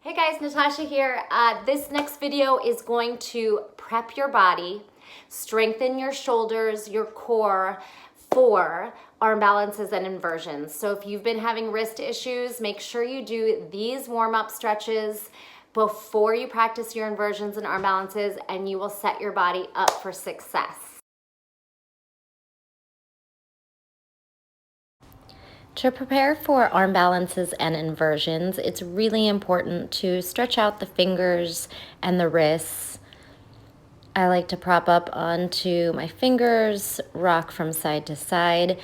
Hey guys, Natasha here. This next video is going to prep your body, strengthen your shoulders, your core for arm balances and inversions. So if you've been having wrist issues, make sure you do these warm-up stretches before you practice your inversions and arm balances, and you will set your body up for success. To prepare for arm balances and inversions, it's really important to stretch out the fingers and the wrists. I like to prop up onto my fingers, rock from side to side.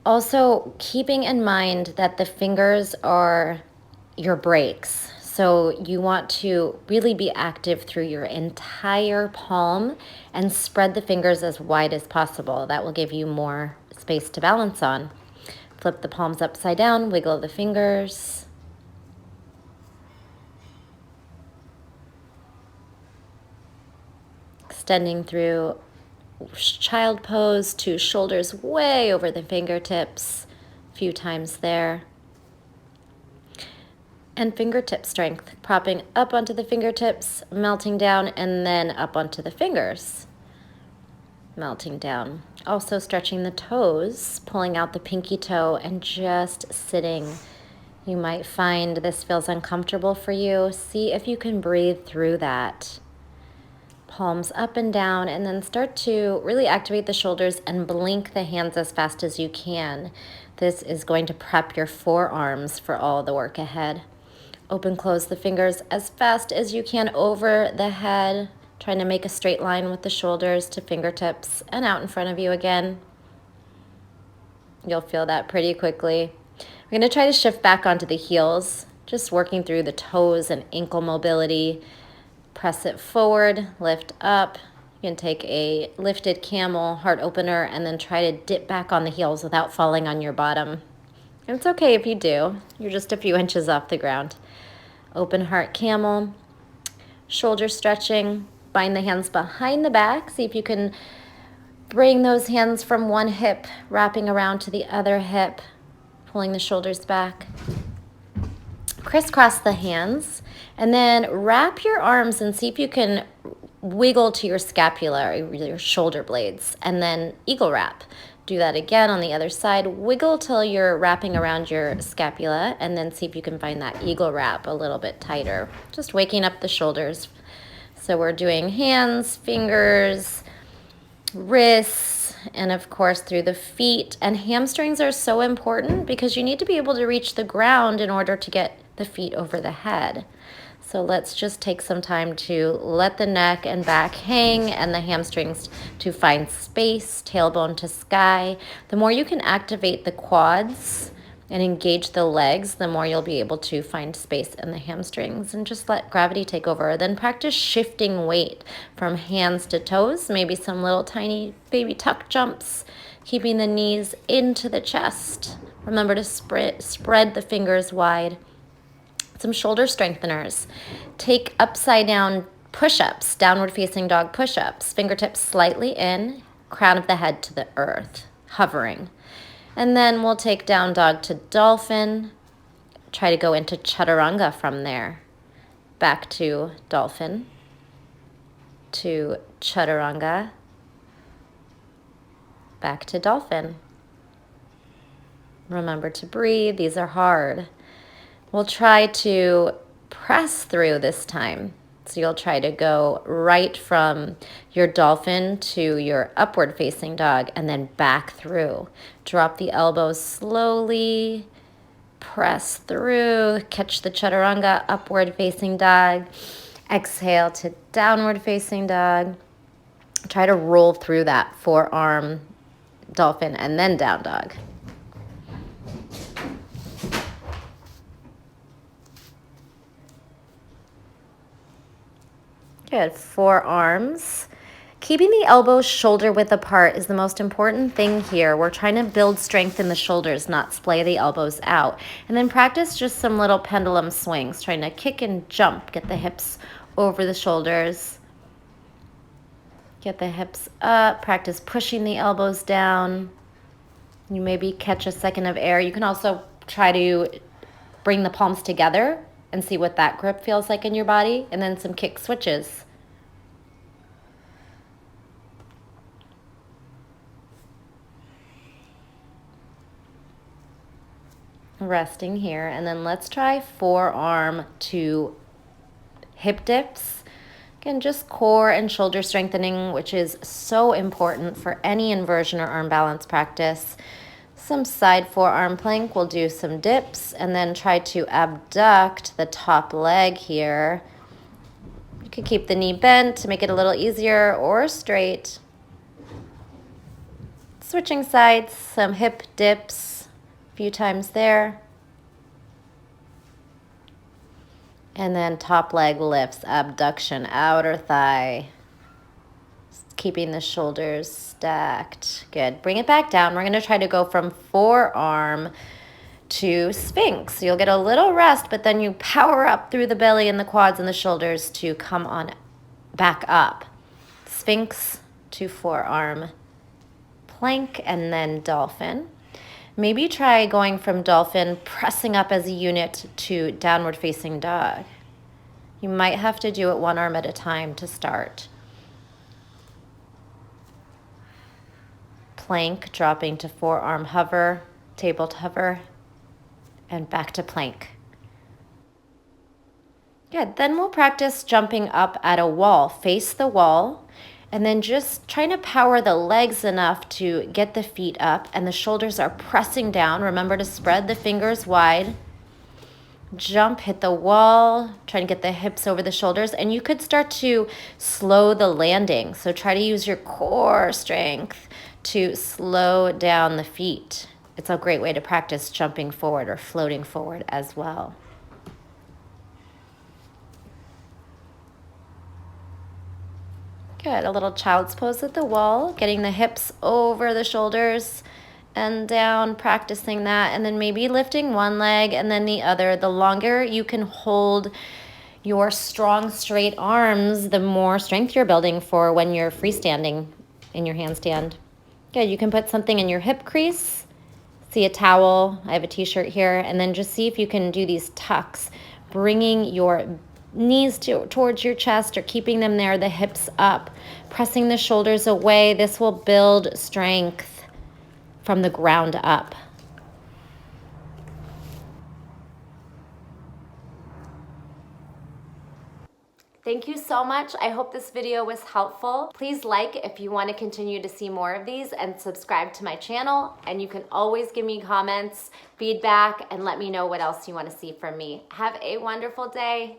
Also, keeping in mind that the fingers are your brakes. So you want to really be active through your entire palm and spread the fingers as wide as possible. That will give you more space to balance on. Flip the palms upside down, wiggle the fingers. Extending through child pose to shoulders way over the fingertips. A few times there. And fingertip strength, propping up onto the fingertips, melting down, and then up onto the fingers. Melting down. Also stretching the toes, pulling out the pinky toe and just sitting. You might find this feels uncomfortable for you. See if you can breathe through that. Palms up and down, and then start to really activate the shoulders and blink the hands as fast as you can. This is going to prep your forearms for all the work ahead. Open, close the fingers as fast as you can over the head, trying to make a straight line with the shoulders to fingertips and out in front of you again. You'll feel that pretty quickly. We're going to try to shift back onto the heels, just working through the toes and ankle mobility. Press it forward, lift up. You can take a lifted camel, heart opener, and then try to dip back on the heels without falling on your bottom. And it's okay if you do. You're just a few inches off the ground. Open heart camel, shoulder stretching. Bind the hands behind the back. See if you can bring those hands from one hip, wrapping around to the other hip, pulling the shoulders back. Crisscross the hands, and then wrap your arms and see if you can wiggle to your scapula or your shoulder blades, and then eagle wrap. Do that again on the other side. Wiggle till you're wrapping around your scapula, and then see if you can find that eagle wrap a little bit tighter. Just waking up the shoulders. So we're doing hands, fingers, wrists, and of course through the feet. And hamstrings are so important because you need to be able to reach the ground in order to get the feet over the head. So let's just take some time to let the neck and back hang and the hamstrings to find space, tailbone to sky. The more you can activate the quads and engage the legs, the more you'll be able to find space in the hamstrings, and just let gravity take over. Then practice shifting weight from hands to toes, maybe some little tiny baby tuck jumps, keeping the knees into the chest. Remember to spread the fingers wide. Some shoulder strengtheners. Take upside down push-ups, downward facing dog push-ups, fingertips slightly in, crown of the head to the earth, hovering. And then we'll take down dog to dolphin. Try to go into chaturanga from there. Back to dolphin, to chaturanga, back to dolphin. Remember to breathe. These are hard. We'll try to press through this time. So you'll try to go right from your dolphin to your upward facing dog and then back through. Drop the elbows slowly, press through, catch the chaturanga, upward facing dog. Exhale to downward facing dog. Try to roll through that forearm dolphin and then down dog. Good. Forearms. Keeping the elbows shoulder width apart is the most important thing here. We're trying to build strength in the shoulders, not splay the elbows out. And then practice just some little pendulum swings, trying to kick and jump. Get the hips over the shoulders. Get the hips up. Practice pushing the elbows down. You maybe catch a second of air. You can also try to bring the palms together and see what that grip feels like in your body, and then some kick switches. Resting here, and then let's try forearm to hip dips. Again, just core and shoulder strengthening, which is so important for any inversion or arm balance practice. Some side forearm plank, we'll do some dips, and then try to abduct the top leg here. You could keep the knee bent to make it a little easier, or straight. Switching sides, some hip dips, a few times there. And then top leg lifts, abduction, outer thigh. Keeping the shoulders stacked. Good. Bring it back down. We're going to try to go from forearm to Sphinx. You'll get a little rest, but then you power up through the belly and the quads and the shoulders to come on back up. Sphinx to forearm plank, and then dolphin. Maybe try going from dolphin, pressing up as a unit, to downward facing dog. You might have to do it one arm at a time to start. Plank, dropping to forearm hover, table to hover, and back to plank. Good. Then we'll practice jumping up at a wall. Face the wall, and then just trying to power the legs enough to get the feet up, and the shoulders are pressing down. Remember to spread the fingers wide. Jump, hit the wall, try to get the hips over the shoulders, and you could start to slow the landing. So try to use your core strength to slow down the feet. It's a great way to practice jumping forward or floating forward as well. Good, a little child's pose at the wall, getting the hips over the shoulders and down, practicing that, and then maybe lifting one leg and then the other. The longer you can hold your strong, straight arms, the more strength you're building for when you're freestanding in your handstand. Good, you can put something in your hip crease. See a towel, I have a t-shirt here, and then just see if you can do these tucks, bringing your knees towards your chest or keeping them there, the hips up, pressing the shoulders away. This will build strength from the ground up. Thank you so much. I hope this video was helpful. Please like if you want to continue to see more of these, and subscribe to my channel. And you can always give me comments, feedback, and let me know what else you want to see from me. Have a wonderful day.